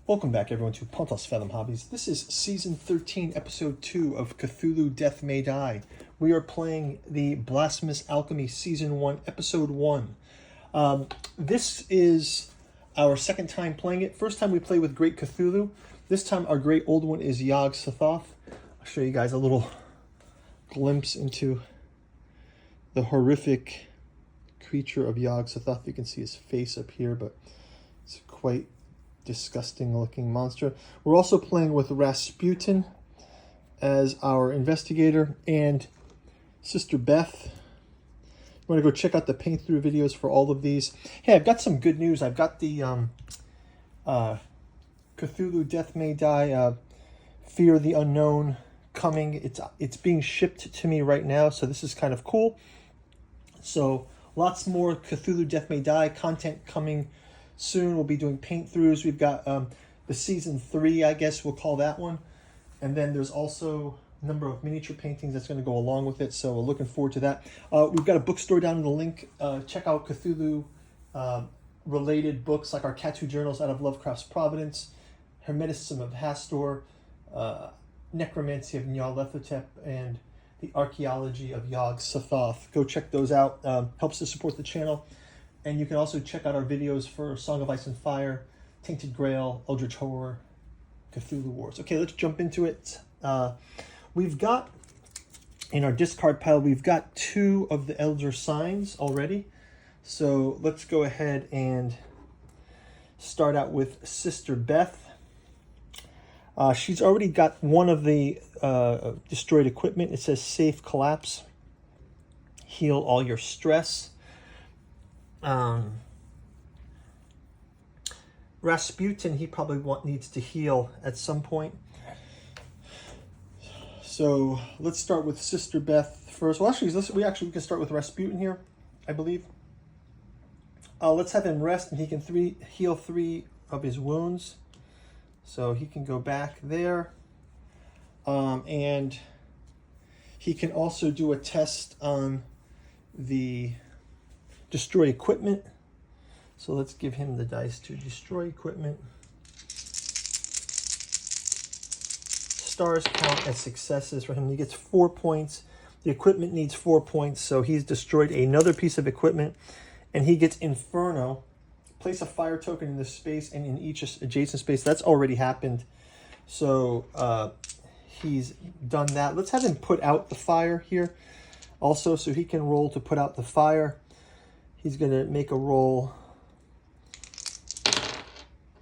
Welcome back, everyone, to Pontos Fathom Hobbies. This is Season 13, Episode 2 of Cthulhu Death May Die. We are playing the Blasphemous Alchemy Season 1, Episode 1. This is our second time playing it. First time we played with Great Cthulhu. This time our great old one is Yog-Sothoh. I'll show you guys a little glimpse into the horrific creature of Yog-Sothoh. You can see his face up here, but it's quite disgusting looking monster. We're also playing with Rasputin as our investigator and Sister Beth. You want to go check out the paint through videos for all of these. Hey, I've got some good news. I've got the Cthulhu Death May Die Fear the Unknown coming. It's being shipped to me right now, so this is kind of cool. So lots more Cthulhu Death May Die content coming soon. We'll be doing paint throughs. We've got the season 3, I guess we'll call that one. And then there's also a number of miniature paintings that's going to go along with it. So we're looking forward to that. We've got a bookstore down in the link. Check out Cthulhu related books like our Cthulhu journals out of Lovecraft's Providence, Hermeticism of Hastur, Necromancy of Nyarlathotep, and the Archaeology of Yog-Sothoh. Go check those out. Helps to support the channel. And you can also check out our videos for Song of Ice and Fire, Tainted Grail, Eldritch Horror, Cthulhu Wars. Okay, let's jump into it. We've got, in our discard pile, we've got 2 of the Elder Signs already. So let's go ahead and start out with Sister Beth. She's already got one of the destroyed equipment. It says Safe Collapse. Heal all your stress. Rasputin, he probably needs to heal at some point. So let's start with Sister Beth first. Well, actually, we can start with Rasputin here, I believe. Let's have him rest, and he can heal 3 of his wounds. So he can go back there. And he can also do a test on the destroy equipment. So let's give him the dice to destroy equipment. Stars count as successes for him. He gets 4 points. The equipment needs 4 points, so he's destroyed another piece of equipment, and he gets Inferno. Place a fire token in this space and in each adjacent space. That's already happened, so he's done that. Let's have him put out the fire here also, so he can roll to put out the fire. He's going to make a roll,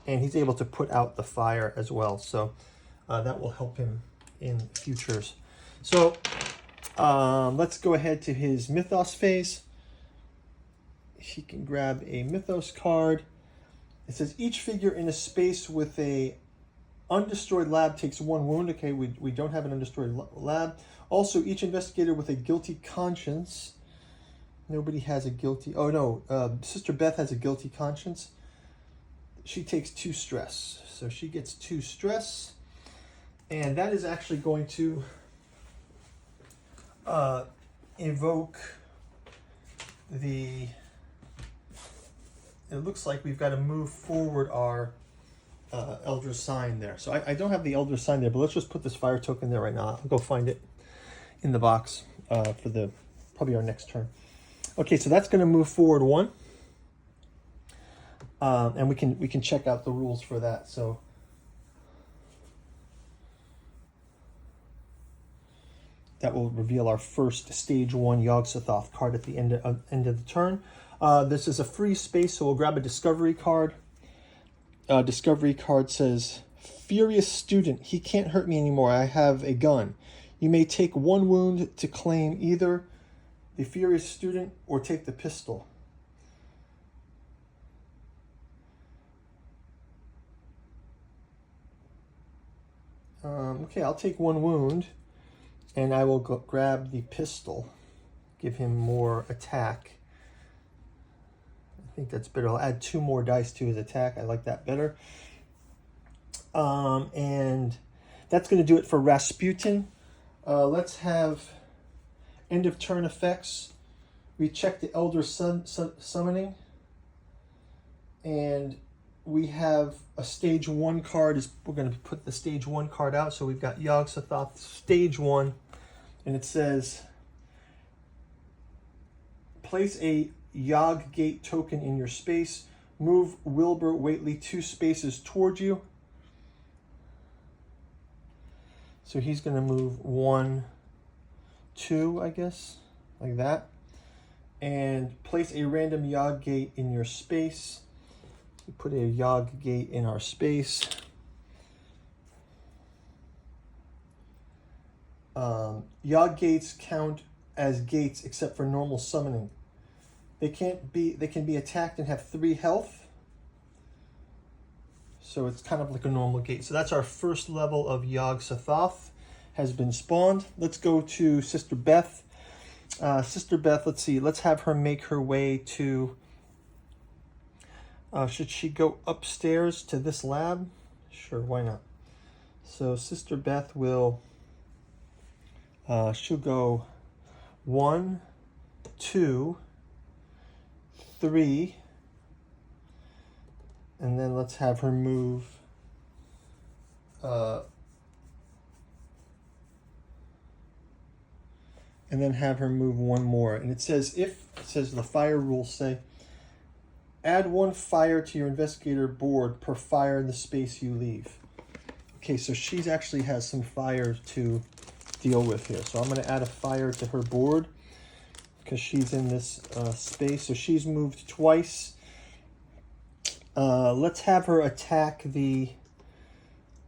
and he's able to put out the fire as well. So that will help him in futures. So let's go ahead to his Mythos phase. He can grab a Mythos card. It says each figure in a space with a undestroyed lab takes 1 wound. Okay, we don't have an undestroyed lab. Also, each investigator with a guilty conscience. Nobody has a guilty... Oh, no. Sister Beth has a guilty conscience. She takes 2 stress. So she gets 2 stress. And that is actually going to evoke the... It looks like we've got to move forward our Elder Sign there. So I don't have the Elder Sign there, but let's just put this fire token there right now. I'll go find it in the box for probably our next turn. Okay, so that's going to move forward 1, and we can check out the rules for that. So that will reveal our first stage 1 Yog-Sothoh card at the end of the turn. This is a free space, so we'll grab a discovery card. Discovery card says, "Furious student, he can't hurt me anymore. I have a gun. You may take 1 wound to claim either the furious student or take the pistol." Okay, I'll take 1 wound, and I will grab the pistol. Give him more attack. I think that's better. I'll add 2 more dice to his attack. I like that better. And that's going to do it for Rasputin. Let's have end of turn effects. We check the Elder Summoning, and we have a stage 1 card. We're going to put the stage 1 card out. So we've got Yog-Sothoh stage 1, and it says, place a Yog Gate token in your space. Move Wilbur Whately 2 spaces towards you. So he's going to move 1, 2, I guess, like that. And place a random Yog Gate in your space. We put a Yog Gate in our space. Yog Gates count as gates except for normal summoning. They can be attacked and have 3 health. So it's kind of like a normal gate. So that's our first level of Yog-Sothoh has been spawned. Let's go to Sister Beth. Sister Beth, let's see. Let's have her make her way to... should she go upstairs to this lab? Sure, why not? So Sister Beth will... she'll go 1, 2, 3... and then let's have her move and then have her move 1 more. And it says the fire rules say, add 1 fire to your investigator board per fire in the space you leave. Okay, so she's actually has some fire to deal with here. So I'm going to add a fire to her board because she's in this space. So she's moved twice. Let's have her attack the...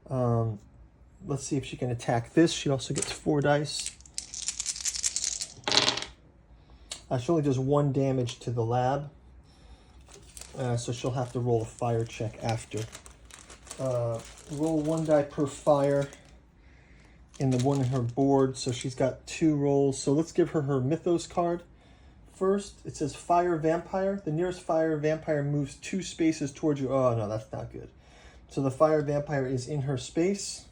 let's see if she can attack this. She also gets 4 dice. She only does 1 damage to the lab. So she'll have to roll a fire check after. Roll 1 die per fire in the one in her board. So she's got 2 rolls. So let's give her her Mythos card. First, it says Fire Vampire. The nearest Fire Vampire moves 2 spaces towards you. Oh, no, that's not good. So the Fire Vampire is in her space.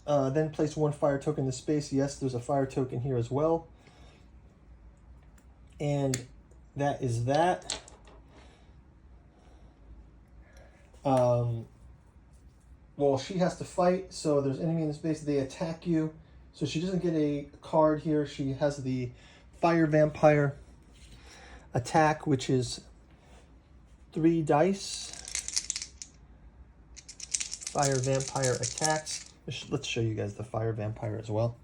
Then place 1 fire token in the space. Yes, there's a fire token here as well. And that is that. Well, she has to fight, so there's enemy in the space. They attack you. So she doesn't get a card here. She has the Fire Vampire attack, which is 3 dice. Fire Vampire attacks. Let's show you guys the Fire Vampire as well.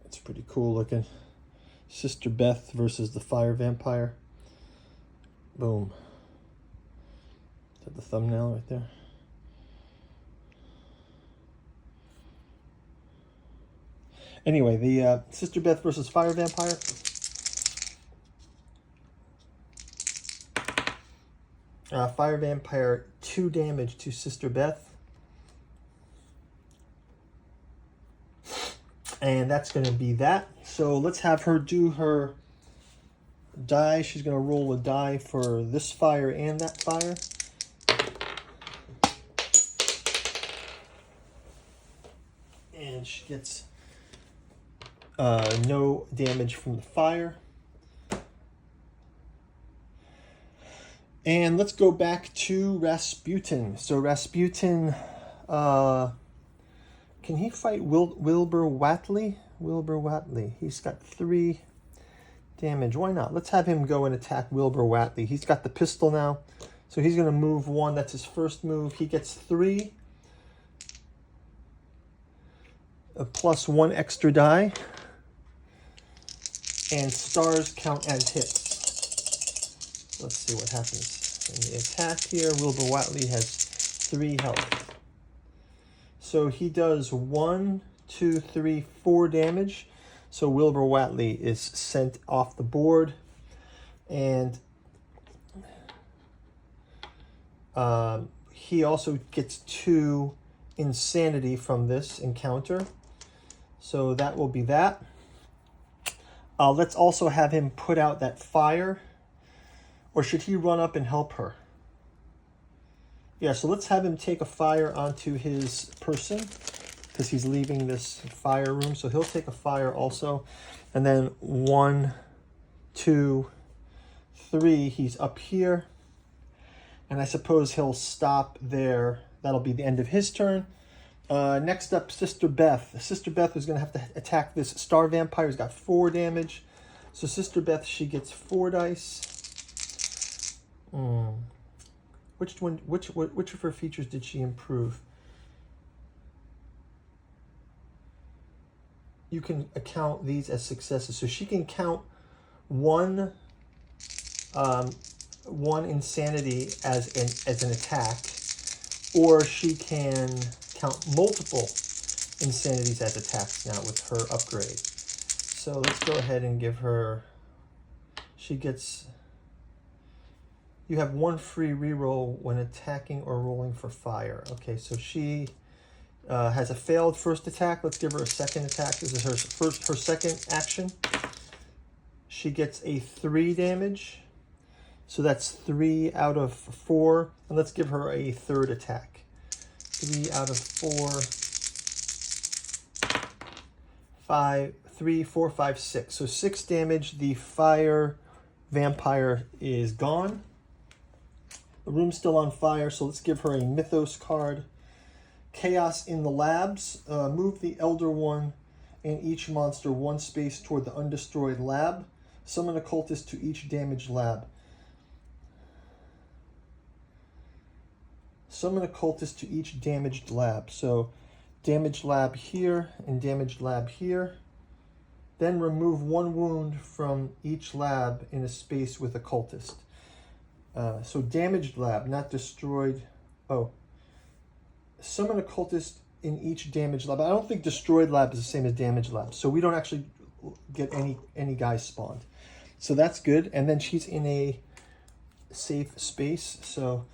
It's pretty cool looking. Sister Beth versus the Fire Vampire. Boom. Is that the thumbnail right there? Anyway, the Sister Beth versus Fire Vampire. Fire Vampire, 2 damage to Sister Beth. And that's going to be that. So let's have her do her die. She's going to roll a die for this fire and that fire. And she gets no damage from the fire. And let's go back to Rasputin. So Rasputin... can he fight Wilbur Whately? Wilbur Whately. He's got 3 damage. Why not? Let's have him go and attack Wilbur Whately. He's got the pistol now. So he's going to move 1. That's his first move. He gets 3. Plus 1 extra die. And stars count as hits. Let's see what happens in the attack here. Wilbur Whately has 3 health. So he does 1, 2, 3, 4 damage. So Wilbur Whately is sent off the board. And he also gets 2 insanity from this encounter. So that will be that. Let's also have him put out that fire. Or should he run up and help her? Yeah, so let's have him take a fire onto his person because he's leaving this fire room. So he'll take a fire also. And then 1, 2, 3, he's up here. And I suppose he'll stop there. That'll be the end of his turn. Next up, Sister Beth. Sister Beth is going to have to attack this Star Vampire. He's got 4 damage. So Sister Beth, she gets 4 dice. Which of her features did she improve? You can account these as successes. So she can count one insanity as an attack, or she can count multiple insanities as attacks now with her upgrade. So let's go ahead and give her, she gets, you have 1 free reroll when attacking or rolling for fire. Okay, so she has a failed first attack. Let's give her a second attack. This is her second action. She gets a 3 damage. So that's 3 out of 4. And let's give her a third attack. 3 out of 4. 3, 4, 5, 6. So 6 damage. The fire vampire is gone. The room's still on fire, so let's give her a Mythos card. Chaos in the Labs. Move the Elder One and each monster 1 space toward the undestroyed lab. Summon a cultist to each damaged lab. Summon a cultist to each damaged lab. So damaged lab here and damaged lab here. Then remove 1 wound from each lab in a space with a cultist. So damaged lab, not destroyed. Oh. Summon a cultist in each damaged lab. I don't think destroyed lab is the same as damaged lab. So we don't actually get any guys spawned. So that's good. And then she's in a safe space. So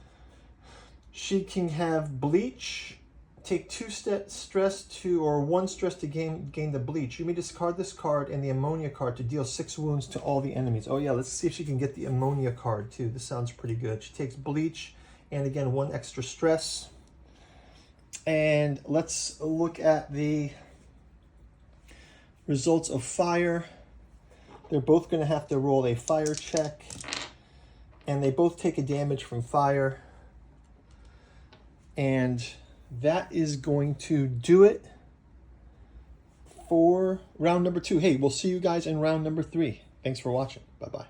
she can have bleach. Take 2 stress to, or 1 stress to gain the bleach. You may discard this card and the ammonia card to deal 6 wounds to all the enemies. Oh yeah, let's see if she can get the ammonia card too. This sounds pretty good. She takes bleach and again 1 extra stress. And let's look at the results of fire. They're both going to have to roll a fire check. And they both take a damage from fire. And that is going to do it for round number 2. Hey, we'll see you guys in round number 3. Thanks for watching. Bye-bye.